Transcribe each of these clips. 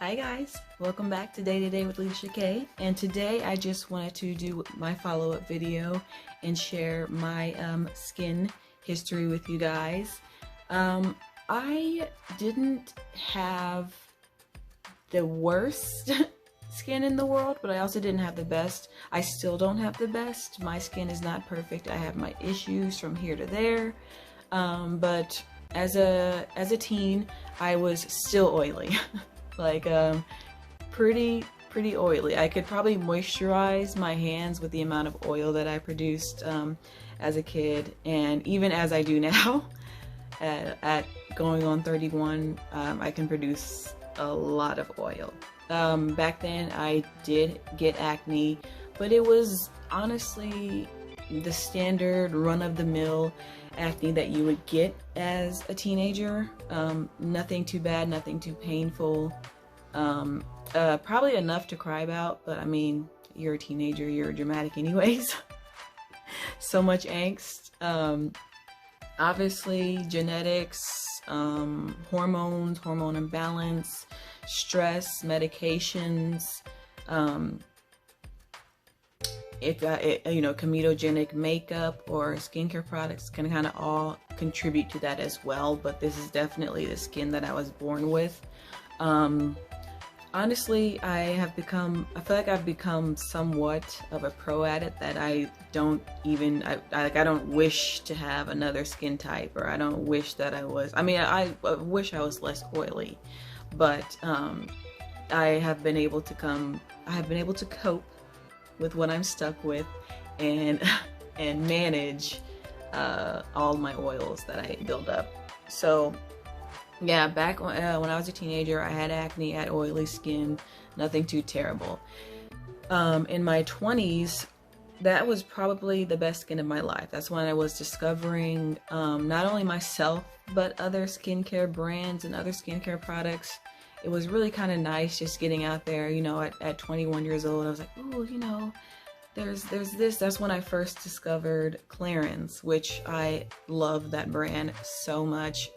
Hi guys, welcome back to Day to Day with Leisha K. And today I just wanted to do my follow-up video and share my skin history with you guys. I didn't have the worst skin in the world, but I also didn't have the best. I still don't have the best. My skin is not perfect. I have my issues from here to there. But as a teen, I was still oily. Like pretty oily. I could probably moisturize my hands with the amount of oil that I produced as a kid, and even as I do now at going on 31, I can produce a lot of oil. Back then I did get acne, but it was honestly the standard run-of-the-mill acne that you would get as a teenager. Nothing too bad, nothing too painful. Probably enough to cry about, but I mean, you're a teenager, you're dramatic anyways. So much angst. Obviously genetics, hormones, hormone imbalance, stress, medications, comedogenic makeup or skincare products can kind of all contribute to that as well, but this is definitely the skin that I was born with. Honestly, I feel like I've become somewhat of a pro at it, that I don't wish to have another skin type, or I don't wish that I wish I was less oily, but I have been able to cope with what I'm stuck with and manage all my oils that I build up. So yeah, back when I was a teenager, I had acne, I had oily skin, nothing too terrible. In my 20s, that was probably the best skin of my life. That's when I was discovering not only myself, but other skincare brands and other skincare products. It was really kind of nice just getting out there, at 21 years old. I was like, ooh, there's this. That's when I first discovered Clarins, which I love that brand so much.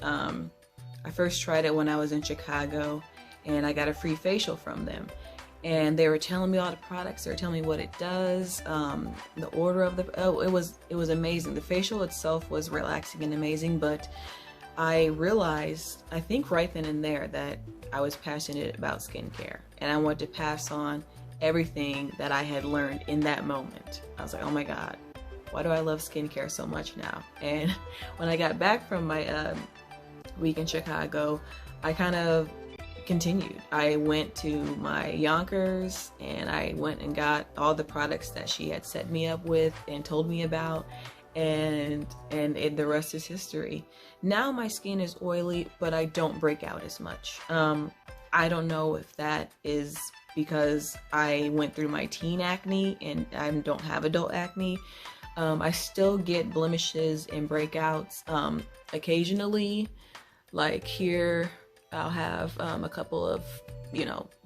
I first tried it when I was in Chicago, and I got a free facial from them. And they were telling me all the products. They were telling me what it does, the order of it was amazing. The facial itself was relaxing and amazing, but I realized, I think right then and there, that I was passionate about skincare, and I wanted to pass on everything that I had learned in that moment. I was like, oh my God, why do I love skincare so much now? And when I got back from my week in Chicago, I kind of continued. I went to my Yonkers and I went and got all the products that she had set me up with and told me about, and the rest is history. Now my skin is oily, but I don't break out as much. I don't know if that is because I went through my teen acne and I don't have adult acne. I still get blemishes and breakouts occasionally. Like here, I'll have a couple of,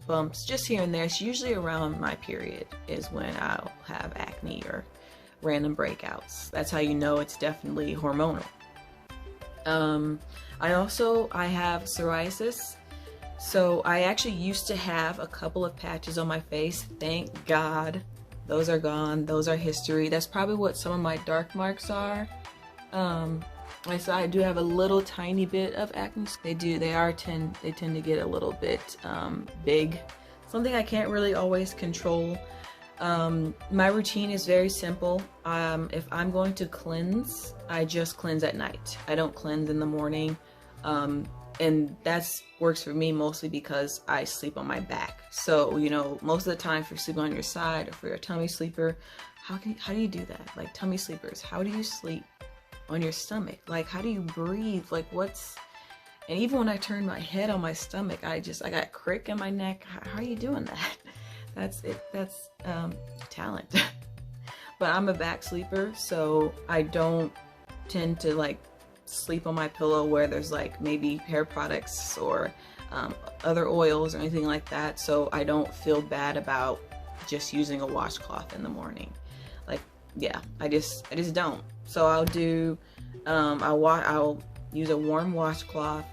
bumps just here and there. It's usually around my period is when I'll have acne or random breakouts. That's how you know it's definitely hormonal. I have psoriasis. So I actually used to have a couple of patches on my face. Thank God those are gone. Those are history. That's probably what some of my dark marks are. I do have a little tiny bit of acne. They tend to get a little bit big. Something I can't really always control. My routine is very simple. If I'm going to cleanse, I just cleanse at night. I don't cleanse in the morning. And that's works for me mostly because I sleep on my back. So, most of the time if you're sleeping on your side or for your tummy sleeper, how do you do that? Like tummy sleepers, how do you sleep on your stomach? Like, how do you breathe? Like and even when I turn my head on my stomach, I got crick in my neck. How are you doing that? That's talent. But I'm a back sleeper, so I don't tend to sleep on my pillow where there's maybe hair products or other oils or anything like that. So I don't feel bad about just using a washcloth in the morning. I just don't. So I'll do, I'll use a warm washcloth,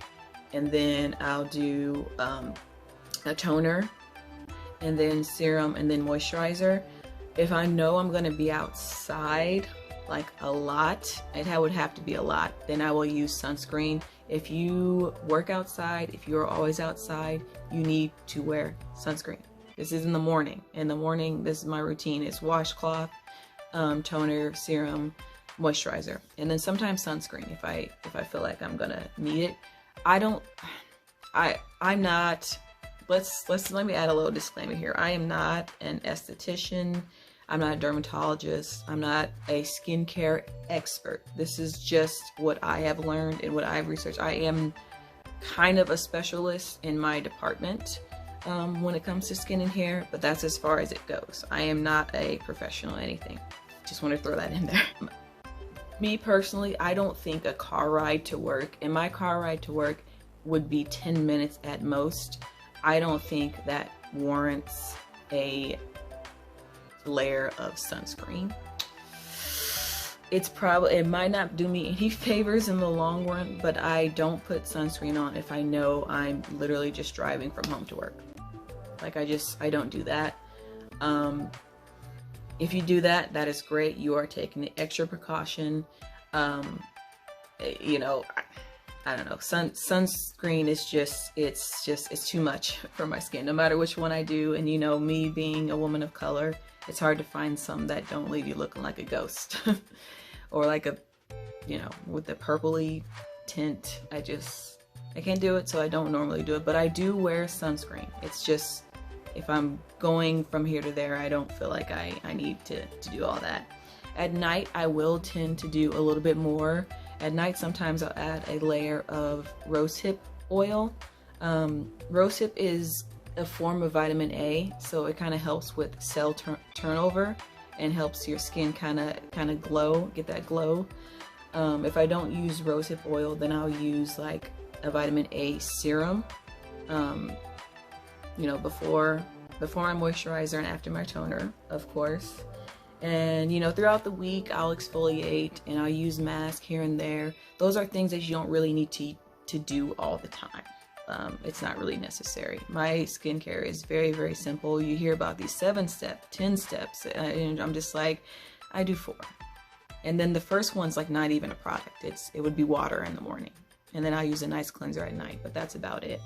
and then I'll do a toner, and then serum, and then moisturizer. If I know I'm gonna be outside like a lot, it would have to be a lot, then I will use sunscreen. If you work outside, if you're always outside, you need to wear sunscreen. This is in the morning. In the morning, this is my routine. It's washcloth, toner, serum, moisturizer, and then sometimes sunscreen if I feel like I'm gonna need it. I'm not, let me add a little disclaimer here. I am not an esthetician. I'm not a dermatologist. I'm not a skincare expert. This is just what I have learned and what I've researched. I am kind of a specialist in my department when it comes to skin and hair, but that's as far as it goes. I am not a professional anything. Just want to throw that in there. Me personally, I don't think a car ride to work, and my car ride to work would be 10 minutes at most. I don't think that warrants a layer of sunscreen. It might not do me any favors in the long run, but I don't put sunscreen on if I know I'm literally just driving from home to work. Like I don't do that. If you do that, that is great. You are taking the extra precaution. You know, I don't know. Sunscreen is it's too much for my skin, no matter which one I do. And you know, me being a woman of color, it's hard to find some that don't leave you looking like a ghost or like a, you know, with the purpley tint. I can't do it, so I don't normally do it, but I do wear sunscreen. It's just, if I'm going from here to there, I don't feel like I need to do all that. At night, I will tend to do a little bit more. At night, sometimes I'll add a layer of rosehip oil. Rosehip is a form of vitamin A, so it kind of helps with cell turnover and helps your skin kind of glow, get that glow. If I don't use rosehip oil, then I'll use like a vitamin A serum. You know, before my moisturizer and after my toner, of course. And you know, throughout the week I'll exfoliate and I'll use mask here and there. Those are things that you don't really need to do all the time. It's not really necessary. My skincare is very, very simple. You hear about these 7-step, 10 steps, and I'm just like, I do 4. And then the first one's like not even a product. It would be water in the morning, and then I use a nice cleanser at night, but that's about it.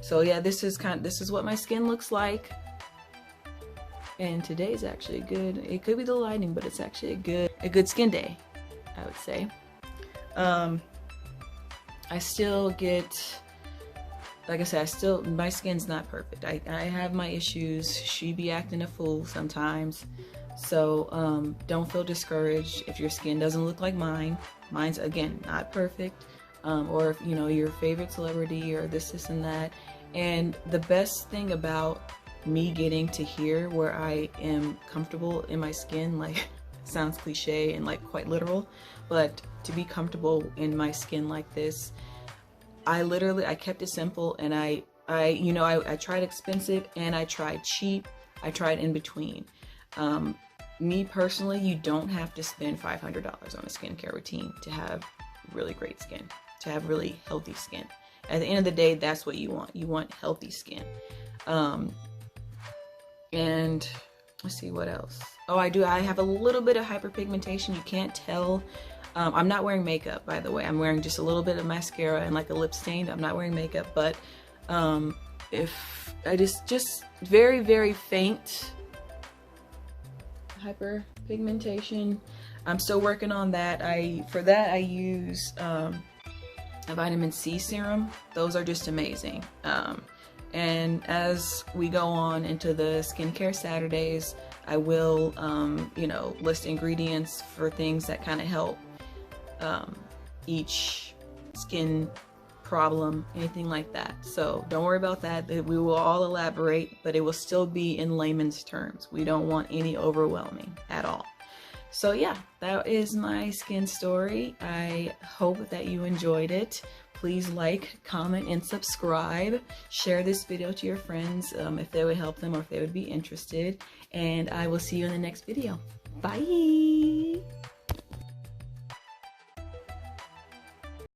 So yeah, this is what my skin looks like. And today's actually good. It could be the lighting, but it's actually a good skin day, I would say. I still get, like I said, my skin's not perfect. I have my issues. She be acting a fool sometimes. So don't feel discouraged if your skin doesn't look like mine. Mine's, again, not perfect. Or if, you know, your favorite celebrity or this and that. And the best thing about me getting to here where I am comfortable in my skin, like, sounds cliche and like quite literal, but to be comfortable in my skin like this, I kept it simple, and I tried expensive and I tried cheap. I tried in between. Me personally, you don't have to spend $500 on a skincare routine to have really great skin, to have really healthy skin. At the end of the day, that's what you want. You want healthy skin. And let's see what else. Oh, I have a little bit of hyperpigmentation. You can't tell. I'm not wearing makeup, by the way. I'm wearing just a little bit of mascara and like a lip stain. I'm not wearing makeup, but if I just very, very faint hyperpigmentation. I'm still working on that. For that I use a vitamin C serum. Those are just amazing. And as we go on into the skincare Saturdays, I will, you know, list ingredients for things that kind of help each skin problem, anything like that. So don't worry about that. We will all elaborate, but it will still be in layman's terms. We don't want any overwhelming at all. So yeah, that is my skin story. I hope that you enjoyed it. Please like, comment, and subscribe. Share this video to your friends if they would help them or if they would be interested. And I will see you in the next video. Bye!